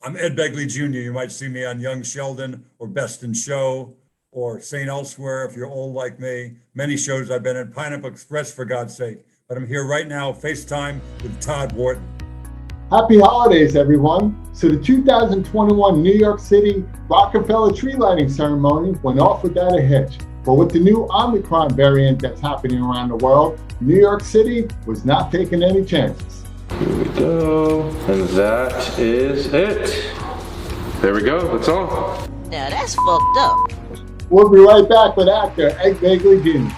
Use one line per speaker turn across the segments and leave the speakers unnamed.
I'm Ed Begley Jr. You might see me on Young Sheldon or Best in Show or St. Elsewhere if you're old like me. Many shows I've been in, Pineapple Express for God's sake. But I'm here right now, FaceTime with Todd Wharton.
Happy holidays, everyone. So the 2021 New York City Rockefeller tree lighting ceremony went off without a hitch. But with the new Omicron variant that's happening around the world, New York City was not taking any chances.
Here we go, and that is it. There we go, that's all.
Now that's fucked up.
We'll be right back with actor Ed Begley Jr.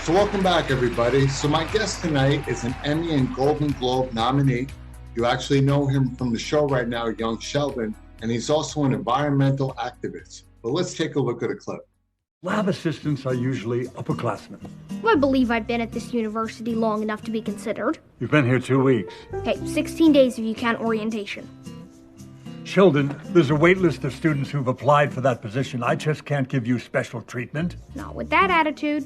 So welcome back, everybody. So my guest tonight is an Emmy and Golden Globe nominee. You actually know him from the show right now, Young Sheldon, and he's also an environmental activist. But let's take a look at a clip.
Lab assistants are usually upperclassmen.
I believe I've been at this university long enough to be considered.
You've been here 2 weeks.
Hey, 16 days if you count orientation.
Sheldon, there's a wait list of students who've applied for that position. I just can't give you special treatment.
Not with that attitude.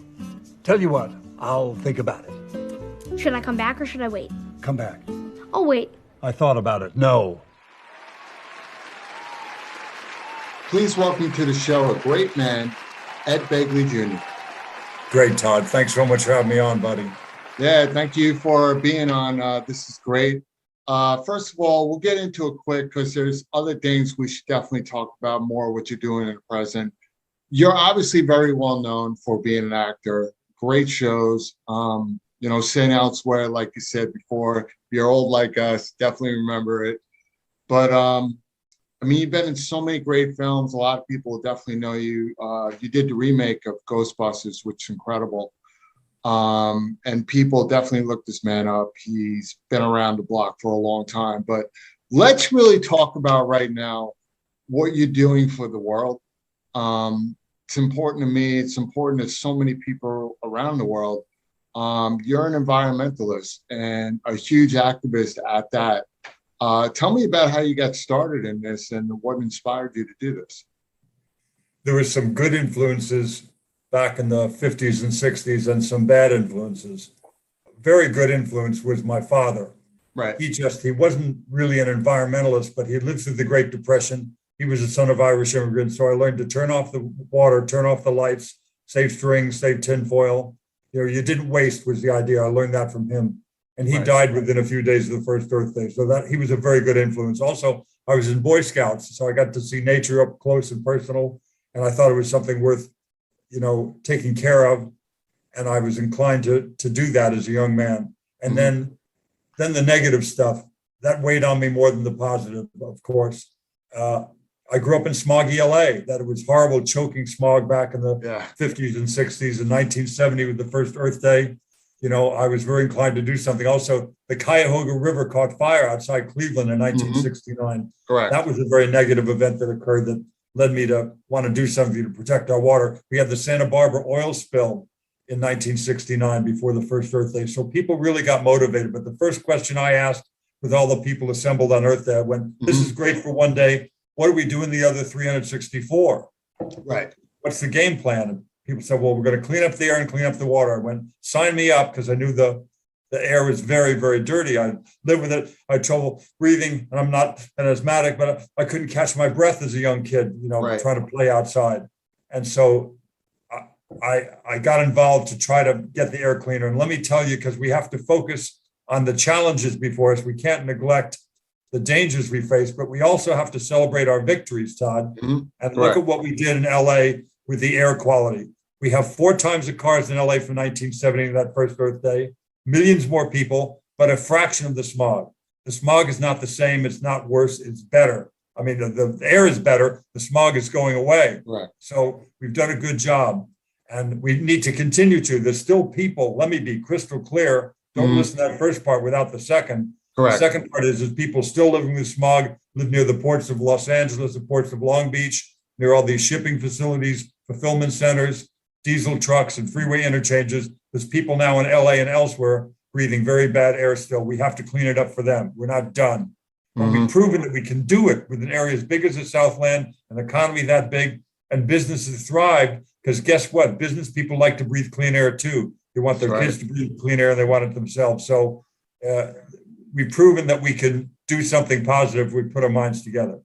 Tell you what, I'll think about it.
Should I come back or should I wait?
Come back.
I'll wait.
I thought about it. No.
Please welcome to the show a great man, Ed Begley Jr.
Great, Todd. Thanks so much for having me on, buddy.
Yeah, thank you for being on. This is great. First of all, we'll get into it quick because there's other things we should definitely talk about more, what you're doing in the present. You're obviously very well known for being an actor, great shows, St. Elsewhere, like you said before. If you're old like us, definitely remember it. But you've been in so many great films. A lot of people definitely know you. You did the remake of Ghostbusters, which is incredible. And people definitely look this man up. He's been around the block for a long time. But let's really talk about right now what you're doing for the world. It's important to me. It's important to so many people around the world. You're an environmentalist and a huge activist at that. Tell me about how you got started in this and what inspired you to do this.
There were some good influences back in the 50s and 60s and some bad influences. Very good influence was my father.
Right.
He wasn't really an environmentalist, but he lived through the Great Depression. He was the son of Irish immigrants. So I learned to turn off the water, turn off the lights, save strings, save tinfoil. You didn't waste was the idea. I learned that from him. And he died within a few days of the first Earth Day. So that he was a very good influence. Also, I was in Boy Scouts, so I got to see nature up close and personal. And I thought it was something worth, taking care of. And I was inclined to do that as a young man. And then the negative stuff, that weighed on me more than the positive, of course. I grew up in smoggy LA, that it was horrible, choking smog back in the 50s and 60s. In 1970 with the first Earth Day, I was very inclined to do something. Also, the Cuyahoga River caught fire outside Cleveland in 1969.
Correct.
That was a very negative event that occurred that led me to want to do something to protect our water. We had the Santa Barbara oil spill in 1969 before the first Earth Day. So people really got motivated. But the first question I asked with all the people assembled on Earth Day, I went, this is great for one day. What do we do in the other 364?
Right.
What's the game plan? And people said, well, we're going to clean up the air and clean up the water. I went, sign me up, because I knew the air was very, very dirty. I lived with it. I had trouble breathing, and I'm not an asthmatic, but I couldn't catch my breath as a young kid, trying to play outside. And so I got involved to try to get the air cleaner. And let me tell you, because we have to focus on the challenges before us. We can't neglect the dangers we face, but we also have to celebrate our victories, Todd. And look at what we did in LA with the air quality. We have 4 times the cars in LA from 1970 to that first Earth Day, millions more people, but a fraction of the smog. The smog is not the same. It's not worse. It's better. I mean, the air is better. The smog is going away.
Right.
So we've done a good job, and we need to continue to. There's still people, let me be crystal clear. Don't listen to that first part without the second.
Correct.
The second part is people still living with smog, live near the ports of Los Angeles, the ports of Long Beach, near all these shipping facilities, fulfillment centers, diesel trucks, and freeway interchanges. There's people now in LA and elsewhere breathing very bad air still. We have to clean it up for them. We're not done. But we've proven that we can do it with an area as big as the Southland, an economy that big, and businesses thrive, because guess what? Business people like to breathe clean air too. They want their kids to breathe clean air, and they want it themselves. So we've proven that we can do something positive if we put our minds together.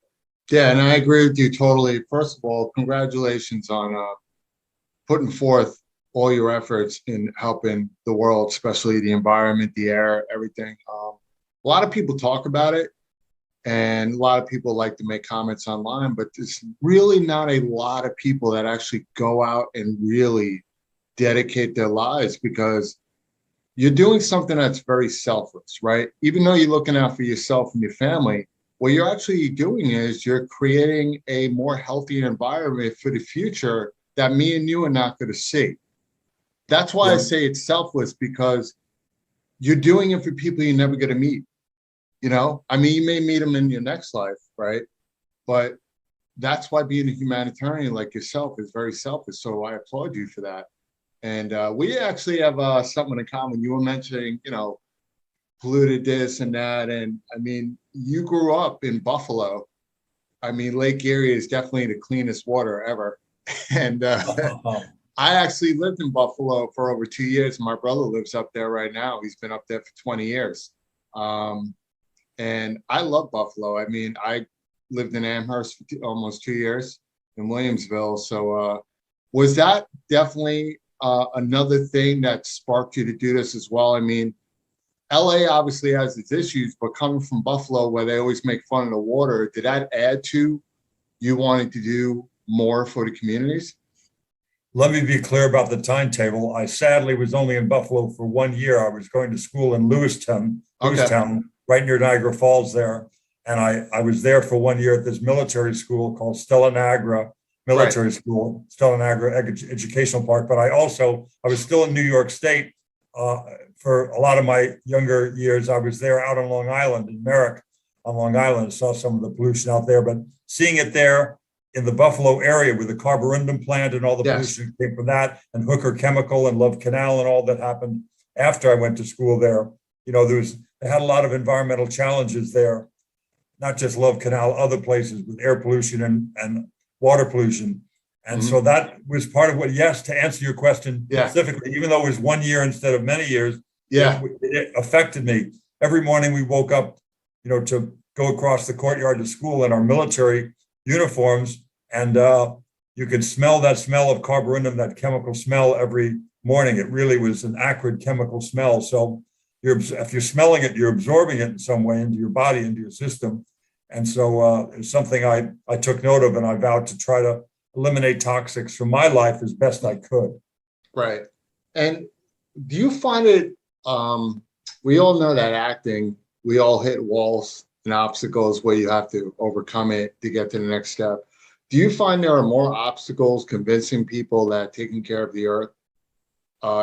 Yeah, and I agree with you totally. First of all, congratulations on putting forth all your efforts in helping the world, especially the environment, the air, everything. A lot of people talk about it, and a lot of people like to make comments online, but there's really not a lot of people that actually go out and really dedicate their lives, because you're doing something that's very selfless, right? Even though you're looking out for yourself and your family, what you're actually doing is you're creating a more healthy environment for the future that me and you are not going to see. That's why I say it's selfless, because you're doing it for people you're never going to meet. You know, I mean, you may meet them in your next life, right? But that's why being a humanitarian like yourself is very selfish. So I applaud you for that. And we actually have something in common. You were mentioning, you know, polluted this and that. And I mean, you grew up in Buffalo. I mean, Lake Erie is definitely the cleanest water ever. And I actually lived in Buffalo for over 2 years. My brother lives up there right now. He's been up there for 20 years. And I love Buffalo. I mean, I lived in Amherst for almost 2 years, in Williamsville. So was that definitely another thing that sparked you to do this as well? I mean, LA obviously has its issues, but coming from Buffalo, where they always make fun of the water, did that add to you wanting to do more for the communities?
Let me be clear about the timetable. I sadly was only in Buffalo for 1 year. I was going to school in Lewistown, right near Niagara Falls there. And I was there for 1 year at this military school called Stella Niagara Military School, Stella Niagara Educational Park. But I was still in New York State for a lot of my younger years. I was there out on Long Island, in Merrick on Long Island, saw some of the pollution out there. But seeing it there in the Buffalo area with the carborundum plant and all the pollution came from that, and Hooker Chemical and Love Canal and all that happened after I went to school there. You know, they had a lot of environmental challenges there, not just Love Canal, other places with air pollution and water pollution. And so that was part of what, yes, to answer your question specifically, even though it was 1 year instead of many years, it affected me. Every morning we woke up, you know, to go across the courtyard to school in our military uniforms, and you could smell that smell of carborundum, that chemical smell every morning. It really was an acrid chemical smell. So if you're smelling it, you're absorbing it in some way into your body, into your system. And so it's something I took note of, and I vowed to try to eliminate toxics from my life as best I could.
Right. And do you find it, we all know that acting, we all hit walls and obstacles where you have to overcome it to get to the next step. Do you find there are more obstacles convincing people that taking care of the earth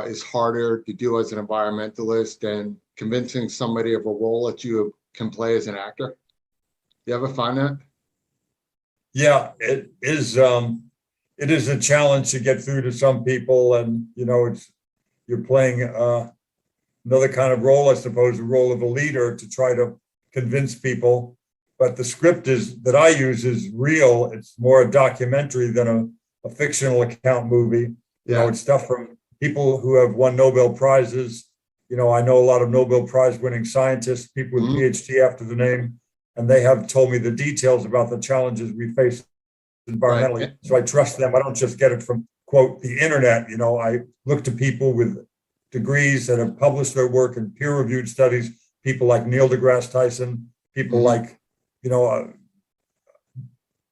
is harder to do as an environmentalist than convincing somebody of a role that you can play as an actor? You ever find that?
Yeah, it is a challenge to get through to some people, and you know, you're playing another kind of role, I suppose, the role of a leader to try to convince people. But the script that I use is real. It's more a documentary than a fictional account movie. You know, it's stuff from people who have won Nobel Prizes. You know, I know a lot of Nobel Prize winning scientists, people with PhD after the name, and they have told me the details about the challenges we face environmentally. Right. So I trust them. I don't just get it from, quote, the internet. You know, I look to people with degrees that have published their work in peer-reviewed studies, people like Neil deGrasse Tyson, people like, you know,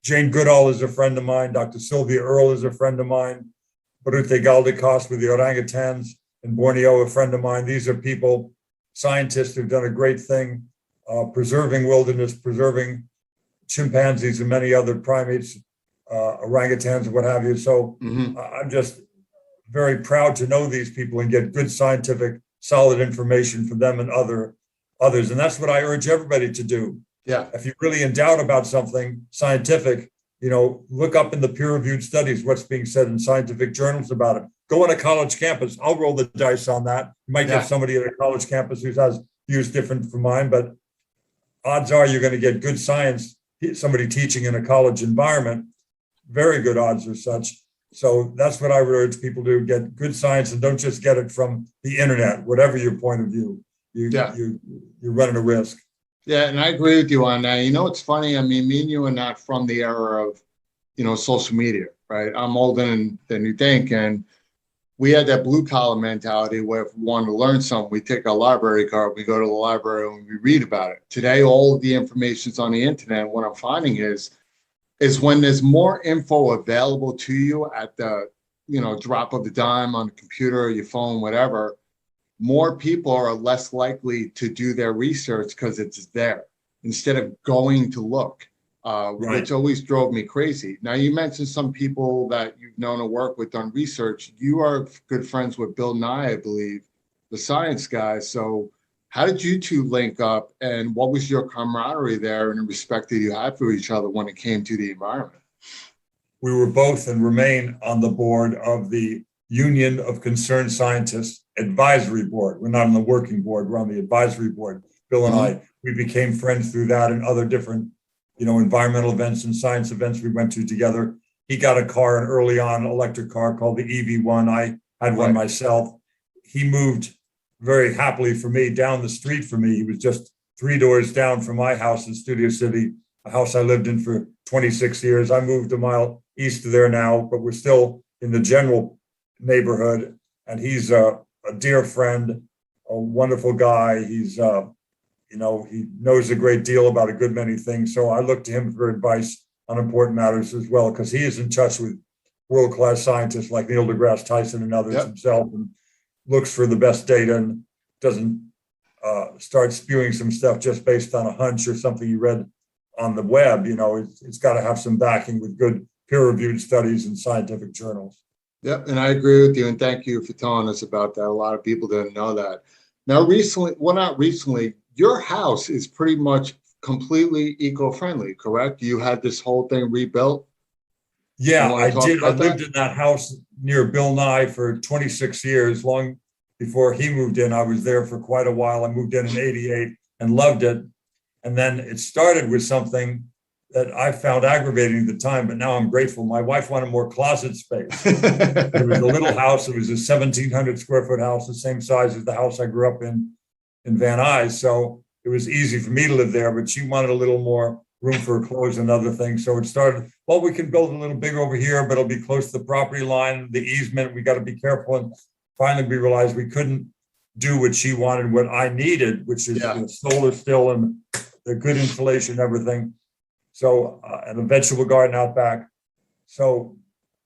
Jane Goodall is a friend of mine. Dr. Sylvia Earle is a friend of mine. Barute Galdekos with the orangutans in Borneo, a friend of mine. These are people, scientists who've done a great thing, preserving wilderness, preserving chimpanzees and many other primates, orangutans and what have you. So I'm just very proud to know these people and get good scientific, solid information from them and others. And that's what I urge everybody to do. Yeah. If you're really in doubt about something scientific, you know, look up in the peer-reviewed studies what's being said in scientific journals about it. Go on a college campus. I'll roll the dice on that. You might get somebody at a college campus who has views different from mine, but odds are you're going to get good science, somebody teaching in a college environment, very good odds are such. So that's what I would urge people to get good science, and don't just get it from the internet, whatever your point of view. You're running a risk.
Yeah, and I agree with you on that. You know, it's funny. I mean, me and you are not from the era of, social media, right? I'm older than you think. And we had that blue collar mentality where if we wanted to learn something, we take our library card, we go to the library and we read about it. Today, all of the information's on the internet. What I'm finding is when there's more info available to you at the, drop of the dime on the computer, your phone, whatever, more people are less likely to do their research because it's there instead of going to look,
Right.
which always drove me crazy. Now, you mentioned some people that you've known to work with on research. You are good friends with Bill Nye, I believe, the science guy. So, how did you two link up, and what was your camaraderie there and the respect that you had for each other when it came to the environment?
We were both and remain on the board of the Union of Concerned Scientists Advisory Board. We're not on the working board, we're on the advisory board. Bill and I, we became friends through that and other different, environmental events and science events we went to together. He got a car, an early on electric car called the EV1. I had one myself. He moved very happily for me down the street from me. He was just 3 doors down from my house in Studio City, a house I lived in for 26 years. I moved a mile east of there now, but we're still in the general neighborhood. And he's a dear friend, a wonderful guy. He's, he knows a great deal about a good many things. So I look to him for advice on important matters as well, because he is in touch with world-class scientists like Neil deGrasse Tyson and others himself, and looks for the best data and doesn't start spewing some stuff just based on a hunch or something you read on the web. It's got to have some backing with good peer-reviewed studies in scientific journals.
Yep, and I agree with you, and thank you for telling us about that. A lot of people didn't know that. Now, recently, well, not recently, your house is pretty much completely eco-friendly, correct? You had this whole thing rebuilt?
Yeah, I did. I lived in that house near Bill Nye for 26 years, long before he moved in. I was there for quite a while. I moved in '88 and loved it. And then it started with something that I found aggravating at the time, but now I'm grateful. My wife wanted more closet space. It was a little house. It was a 1,700 square foot house, the same size as the house I grew up in Van Nuys. So it was easy for me to live there, but she wanted a little more room for her clothes and other things. So it started, well, we can build a little bigger over here, but it'll be close to the property line, the easement. We got to be careful. And finally, we realized we couldn't do what she wanted, what I needed, which is solar still and the good insulation, everything. So, and a vegetable garden out back. So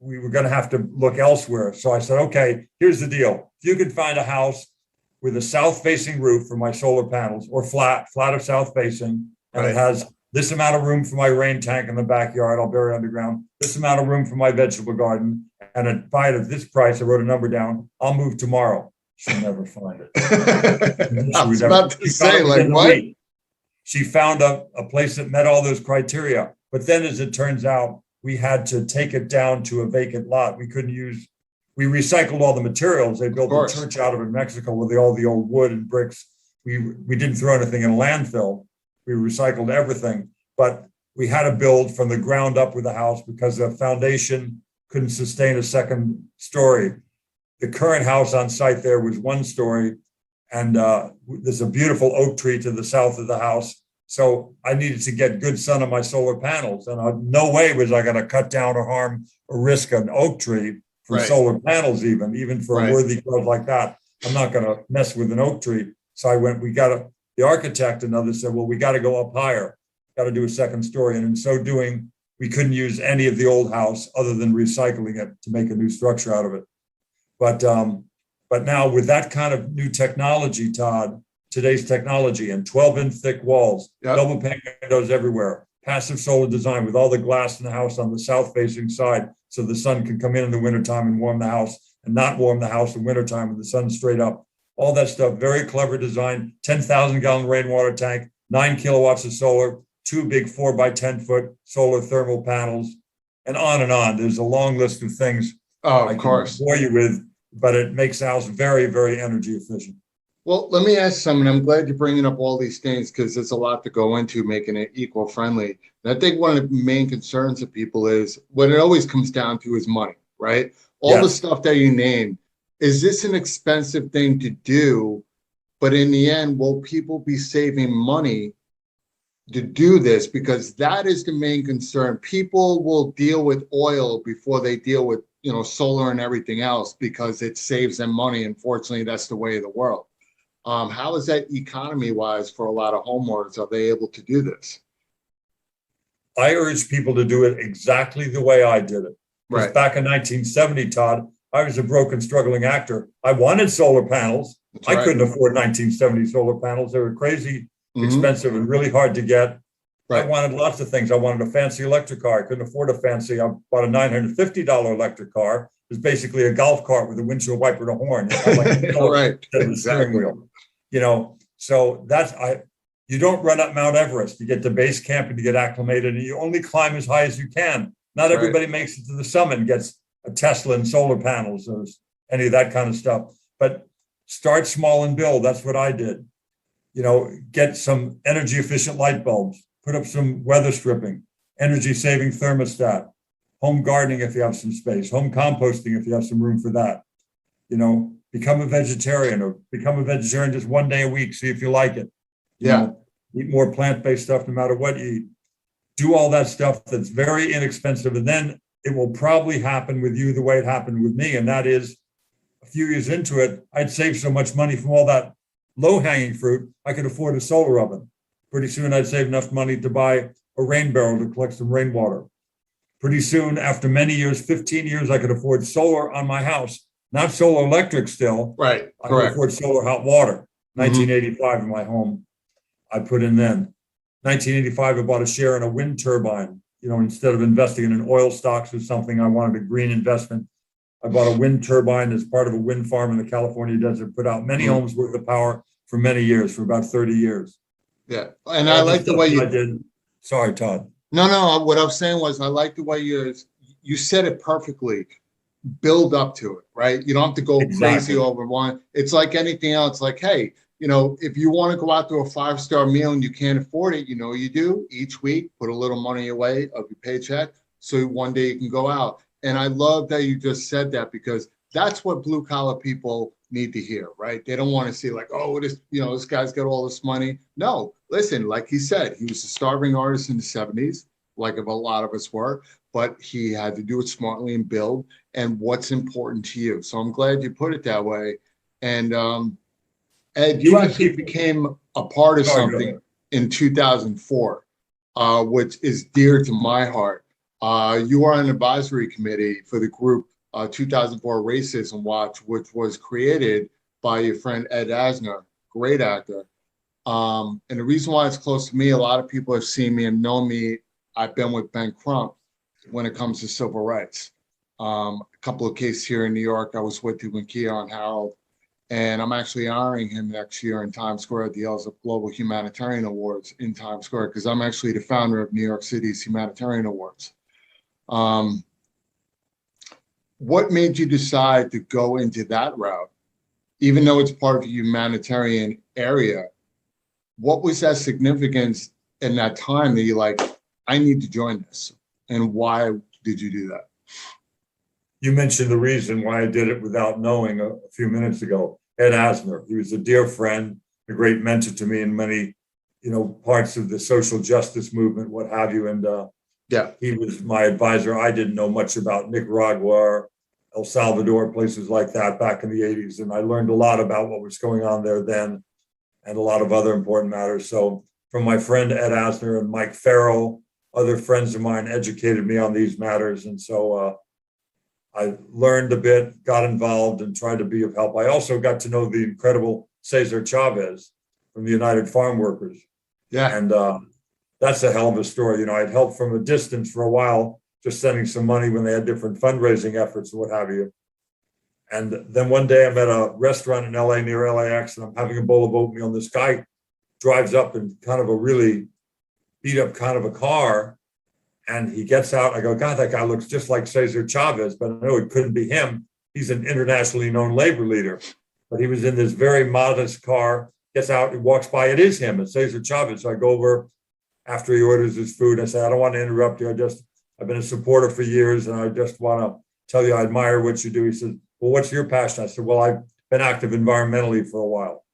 we were going to have to look elsewhere. So I said, okay, here's the deal. If you can find a house with a south facing roof for my solar panels, or flat or south facing, and it has this amount of room for my rain tank in the backyard, I'll bury underground, this amount of room for my vegetable garden, and buy it at this price, I wrote a number down, I'll move tomorrow. She'll never find it.
I was about to say, like, what?
She found a place that met all those criteria. But then, as it turns out, we had to take it down to a vacant lot. We recycled all the materials. They built a church out of it in Mexico with all the old wood and bricks. We didn't throw anything in a landfill. We recycled everything. But we had to build from the ground up with the house because the foundation couldn't sustain a second story. The current house on site there was 1 story. And there's a beautiful oak tree to the south of the house. So I needed to get good sun on my solar panels. And no way was I going to cut down or harm or risk an oak tree for solar panels, even for a worthy cause like that. I'm not going to mess with an oak tree. So the architect and others said, well, we got to go up higher, got to do a second story. And in so doing, we couldn't use any of the old house other than recycling it to make a new structure out of it. But now with that kind of new technology, Todd, today's technology, and 12-inch thick walls, double pane windows everywhere, passive solar design with all the glass in the house on the south-facing side so the sun can come in the wintertime and warm the house and not warm the house in wintertime when the sun's straight up. All that stuff, very clever design, 10,000-gallon rainwater tank, 9 kilowatts of solar, 2 big 4 by 10 foot solar thermal panels, and on and on. There's a long list of things
I can
bore you with, but it makes the house very, very energy efficient.
Well, let me ask something. I'm glad you're bringing up all these things because there's a lot to go into making it eco-friendly. And I think one of the main concerns of people is what it always comes down to is money, right? All the stuff that you named. Is this an expensive thing to do? But in the end, will people be saving money to do this, because that is the main concern. People will deal with oil before they deal with, solar and everything else because it saves them money. Unfortunately, that's the way of the world. How is that economy wise for a lot of homeowners? Are they able to do this?
I urge people to do it exactly the way I did it. Because
Right.
back in 1970, Todd, I was a broken, struggling actor. I wanted solar panels.
That's
I
right.
couldn't afford 1970 solar panels. They were crazy expensive and really hard to get.
Right.
I wanted lots of things. I wanted a fancy electric car. I couldn't afford a fancy. I bought a $950 electric car. It was basically a golf cart with a windshield wiper and a horn.
Right.
The steering wheel. So you don't run up Mount Everest. You get to base camp and you get acclimated, and you only climb as high as you can. Not everybody makes it to the summit and gets a Tesla and solar panels or any of that kind of stuff. But start small and build. That's what I did. Get some energy efficient light bulbs, put up some weather stripping, energy saving thermostat, home gardening if you have some space, home composting if you have some room for that. Become a vegetarian, or become a vegetarian just one day a week, see if you like it. Eat more plant-based stuff no matter what you eat. Do all that stuff that's very inexpensive, and then it will probably happen with you the way it happened with me, and that is a few years into it, I'd saved so much money from all that low-hanging fruit, I could afford a solar oven. Pretty soon I'd save enough money to buy a rain barrel to collect some rainwater. Pretty soon, after many years, 15 years, I could afford solar on my house. Not solar electric still.
Right.
I could afford solar hot water. 1985 in my home, I put in then. 1985, I bought a share in a wind turbine. Instead of investing in oil stocks or something, I wanted a green investment. I bought a wind turbine as part of a wind farm in the California desert, put out many homes worth of power for many years, for about 30 years.
Yeah. And I like the way you
did. Sorry, Todd.
No. What I was saying was, I like the way you said it perfectly. Build up to it, right? You don't have to go crazy over one. It's like anything else. Like, hey, if you want to go out to a 5-star meal and you can't afford it, you do each week, put a little money away of your paycheck. So one day you can go out. And I love that you just said that, because that's what blue collar people need to hear, right? They don't want to see like, oh, this guy's got all this money. No, listen, like he said, he was a starving artist in the 70s, like a lot of us were, but he had to do it smartly and build and what's important to you. So I'm glad you put it that way. And Ed, you actually became a part of something in 2004, which is dear to my heart. You are on an advisory committee for the group 2004 Racism Watch, which was created by your friend Ed Asner, great actor. And the reason why it's close to me, a lot of people have seen me and known me. I've been with Ben Crump when it comes to civil rights. A couple of cases here in New York, I was with him and Kia on Harold, and I'm actually honoring him next year in Times Square at the Global Humanitarian Awards in Times Square, because I'm actually the founder of New York City's Humanitarian Awards. What made you decide to go into that route, even though it's part of a humanitarian area? What was that significance in that time that you're like, I need to join this? And why did you do that?
You mentioned the reason why I did it without knowing a few minutes ago. Ed Asner, he was a dear friend, a great mentor to me in many, parts of the social justice movement, what have you. And he was my advisor. I didn't know much about Nicaragua or El Salvador, places like that back in the 80s. And I learned a lot about what was going on there then and a lot of other important matters. So from my friend Ed Asner and Mike Farrell, other friends of mine educated me on these matters. And so I learned a bit, got involved, and tried to be of help. I also got to know the incredible Cesar Chavez from the United Farm Workers. Yeah. And that's a hell of a story. I'd helped from a distance for a while, just sending some money when they had different fundraising efforts and what have you. And then one day I'm at a restaurant in LA near LAX, and I'm having a bowl of oatmeal, and this guy drives up in kind of a really beat up kind of a car. And he gets out. I go, God, that guy looks just like Cesar Chavez, but I know it couldn't be him. He's an internationally known labor leader. But he was in this very modest car, gets out, he walks by. It is him. It's Cesar Chavez. So I go over after he orders his food. I say, I don't want to interrupt you. I've been a supporter for years, and I just want to tell you I admire what you do. He says, well, what's your passion? I said, well, I've been active environmentally for a while.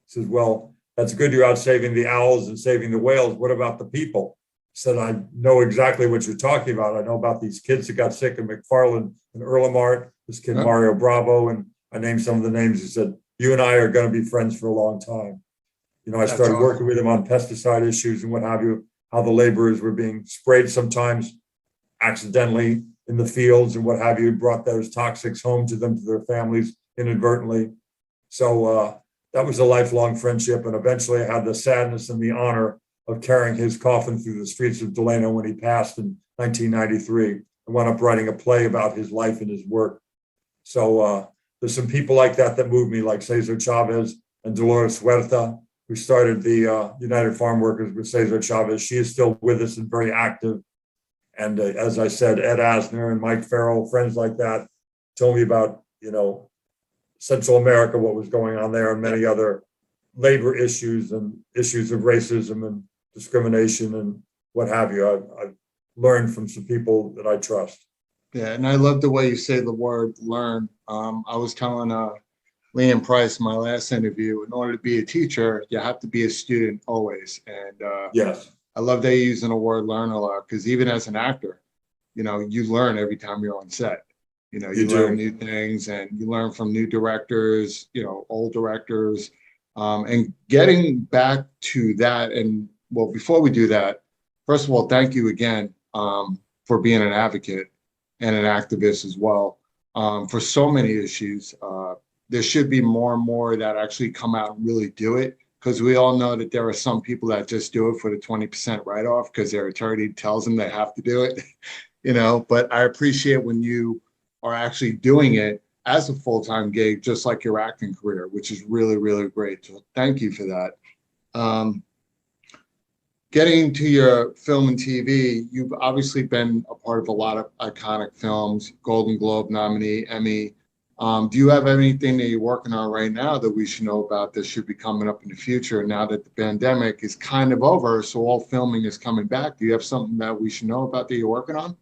He says, well, that's good you're out saving the owls and saving the whales. What about the people? I said, I know exactly what you're talking about. I know about these kids that got sick in McFarland and Earlemart, this kid Mario Bravo, and I named some of the names. He said, you and I are going to be friends for a long time. You know, I started working with him on pesticide issues and what have you, how the laborers were being sprayed sometimes accidentally in the fields and what have you, brought those toxics home to them, to their families inadvertently. So that was a lifelong friendship. And eventually I had the sadness and the honor of carrying his coffin through the streets of Delano when he passed in 1993. I wound up writing a play about his life and his work. So there's some people like that that move me, like Cesar Chavez and Dolores Huerta, who started the United Farm Workers with Cesar Chavez. She is still with us and very active. And as I said, Ed Asner and Mike Farrell, friends like that, told me about, you know, Central America, what was going on there, and many other labor issues and issues of racism and discrimination and what have you. I've learned from some people that I trust.
Yeah, and I love the way you say the word learn. I was telling Liam Price in my last interview, in order to be a teacher, you have to be a student always. And
Yes.
I love that you're using the word learn a lot, because even as an actor, you know, you learn every time you're on set. You know, you learn new things and you learn from new directors, you know, old directors. And getting back to that, and well, before we do that, first of all, thank you again for being an advocate and an activist as well for so many issues. There should be more and more that actually come out and really do it, because we all know that there are some people that just do it for the 20% write-off because their attorney tells them they have to do it, you know. But I appreciate when you are actually doing it as a full-time gig, just like your acting career, which is really, really great. So thank you for that. Getting to your film and TV, you've obviously been a part of a lot of iconic films, Golden Globe nominee, Emmy. Do you have anything that you're working on right now that we should know about that should be coming up in the future now that the pandemic is kind of over, so all filming is coming back? Do you have something that we should know about that you're working on?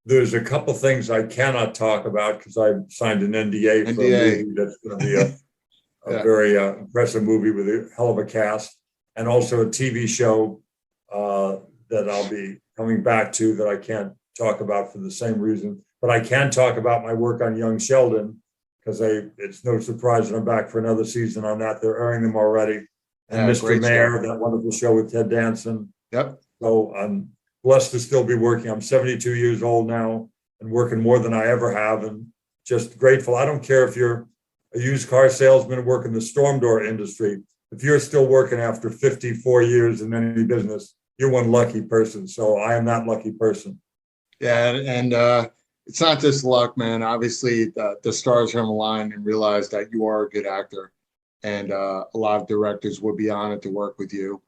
There's a couple things I cannot talk about because I signed an NDA for a movie that's going to be a very impressive movie with a hell of a cast, and also a TV show that I'll be coming back to that I can't talk about for the same reason. But I can talk about my work on Young Sheldon, because it's no surprise that I'm back for another season on that. They're airing them already. And Mr. Mayor, that wonderful show with Ted Danson.
Yep.
So I'm blessed to still be working. I'm 72 years old now and working more than I ever have, and just grateful. I don't care if you're a used car salesman working the storm door industry. If you're still working after 54 years in any business, you're one lucky person. So I am that lucky person.
Yeah, and it's not just luck, man. Obviously, the stars are aligned and realize that you are a good actor, and a lot of directors would be honored to work with you.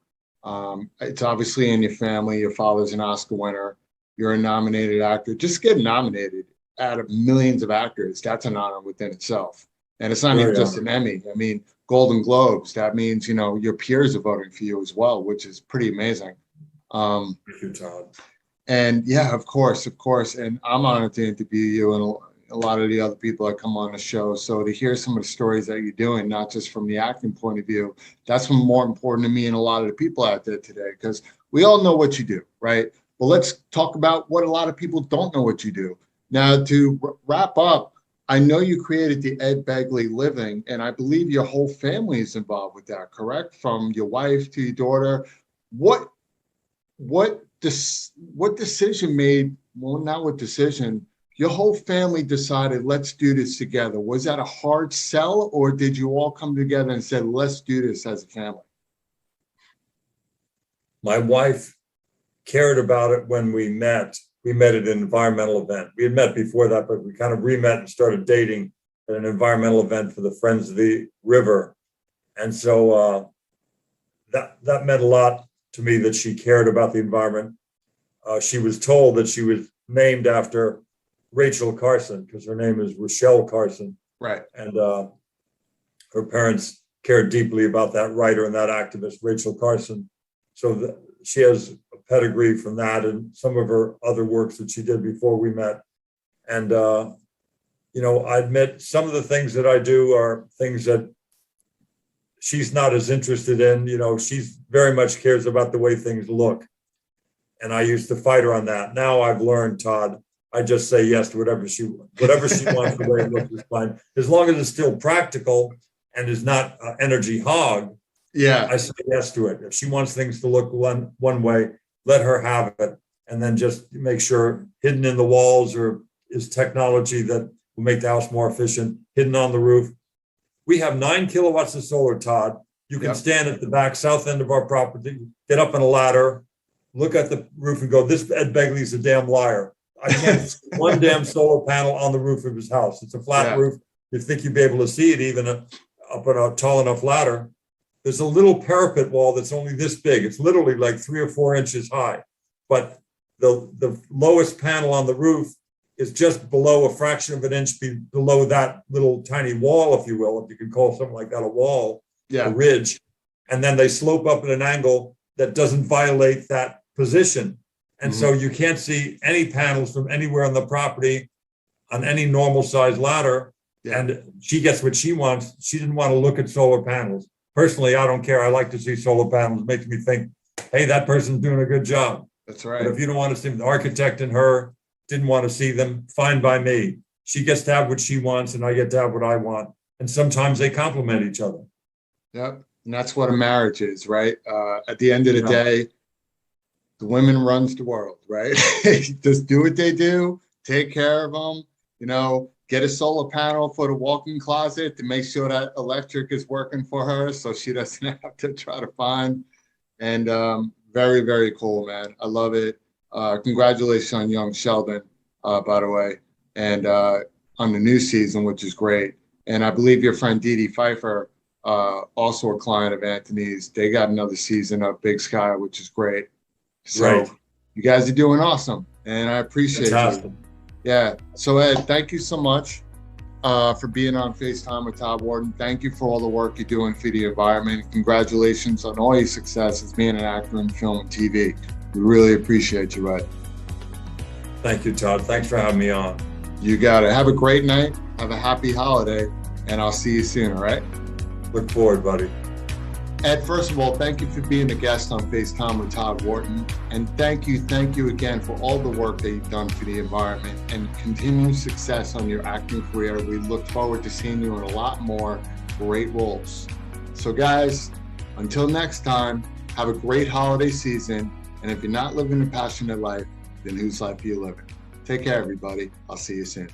It's obviously in your family. Your father's an Oscar winner. You're a nominated actor. Just getting nominated out of millions of actors, that's an honor within itself. And it's not even just an Emmy. I mean, Golden Globes, that means, you know, your peers are voting for you as well, which is pretty amazing.
Thank you, Todd.
And yeah, of course. And I'm honored to interview you and a lot of the other people that come on the show. So to hear some of the stories that you're doing, not just from the acting point of view, that's more important to me and a lot of the people out there today, because we all know what you do, right? But let's talk about what a lot of people don't know what you do. Now, to wrap up, I know you created the Ed Begley Living, and I believe your whole family is involved with that, correct? From your wife to your daughter. What decision made, well, not what decision, your whole family decided, let's do this together. Was that a hard sell, or did you all come together and said, let's do this as a family?
My wife cared about it when we met. We met at an environmental event. We had met before that, but we kind of re-met and started dating at an environmental event for the Friends of the River. And so that meant a lot to me, that she cared about the environment. She was told that she was named after Rachel Carson, because her name is Rochelle Carson.
Right.
And her parents cared deeply about that writer and that activist, Rachel Carson. So she has a pedigree from that and some of her other works that she did before we met. And, you know, I admit some of the things that I do are things that she's not as interested in, she's very much cares about the way things look. And I used to fight her on that. Now I've learned, Todd, I just say yes to whatever she wants, the way it looks is fine. As long as it's still practical and is not energy hog,
Yeah.
I say yes to it. If she wants things to look one way, let her have it. And then just make sure hidden in the walls or is technology that will make the house more efficient, hidden on the roof. We have 9 kilowatts of solar, Todd. You can stand at the back south end of our property, get up on a ladder, look at the roof and go, this Ed Begley's a damn liar. I can't see one damn solar panel on the roof of his house. It's a flat roof. You'd think you'd be able to see it even up on a tall enough ladder. There's a little parapet wall that's only this big. It's literally like 3 or 4 inches high. But the lowest panel on the roof is just below a fraction of an inch below that little tiny wall, if you will, if you can call something like that a wall, a ridge. And then they slope up at an angle that doesn't violate that position. And so you can't see any panels from anywhere on the property on any normal size ladder. And she gets what she wants. She didn't want to look at solar panels. Personally, I don't care. I like to see solar panels. It makes me think, hey, that person's doing a good job.
That's right.
But if you don't want to see them, the architect and her didn't want to see them, fine by me. She gets to have what she wants and I get to have what I want. And sometimes they complement each other.
Yep. And that's what a marriage is, right? At the end of the day, the women runs the world, right? Just do what they do, take care of them, get a solar panel for the walk-in closet to make sure that electric is working for her so she doesn't have to try to find. And very, very cool, man. I love it. Congratulations on young Sheldon, by the way, and on the new season, which is great. And I believe your friend Dee Dee Pfeiffer, also a client of Anthony's, they got another season of Big Sky, which is great. So you guys are doing awesome, and I appreciate you. Yeah. So Ed, thank you so much for being on FaceTime with Todd Wharton. Thank you for all the work you're doing for the environment. Congratulations on all your success as being an actor in film and TV. We really appreciate you, Ed.
Thank you, Todd. Thanks for having me on.
You got it. Have a great night. Have a happy holiday, and I'll see you soon, all right?
Look forward, buddy.
Ed, first of all, thank you for being a guest on FaceTime with Todd Wharton. And thank you again for all the work that you've done for the environment and continued success on your acting career. We look forward to seeing you in a lot more great roles. So guys, until next time, have a great holiday season. And if you're not living a passionate life, then whose life are you living? Take care, everybody. I'll see you soon.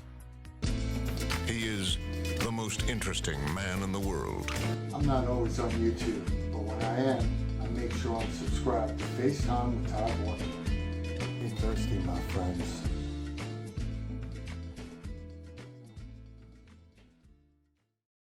He is the most interesting man in the world.
I'm not always on YouTube, but when I am, I make sure I'm subscribed to FaceTime with Todd Wharton.
He's thirsty, my friends.